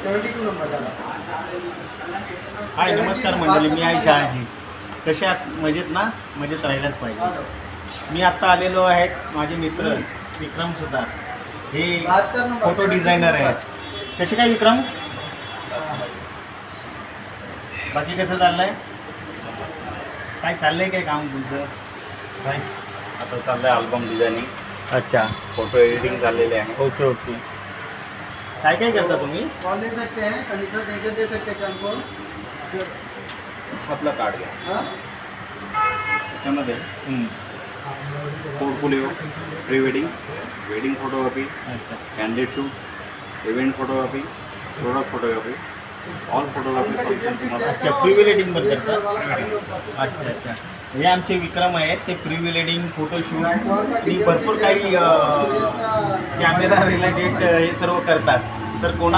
72 number झाला. हाय नमस्कार मंडळी, मी आहे शहाजी. कसे आहात? मजेत ना? मजेत राहिलाच पाहिजे. मी आत्ता आलेलो आहे, माझे मित्र विक्रम सुतार हे 72 नंबर फोटो डिझायनर आहेत. कसे काय विक्रम? बाकी कसं चाललंय? काय चाललंय काय काम तुमचं? आता चाललंय अल्बम डिझायनिंग, अच्छा, फोटो एडिटिंग झालेले आहे. Okay okay. काय काय करता तुम्ही? कॉल ले सकते हैं, फर्नीचर सेंटर दे सकते हैं हमको. आपलं कार्ड घ्या. हाँ? त्याच्यामध्ये portfolio, pre wedding, wedding photography, अच्छा candidate shoot, event photography, product photography, all photography function तुम्हाला. अच्छा, प्री वेडिंग पण करता? अच्छा अच्छा. हे आमचे विक्रम आहेत, ते प्री वेडिंग फोटोशूट आणि भरपूर काही कॅमेरा रिलेटेड हे सर्व करतात. तर कोणा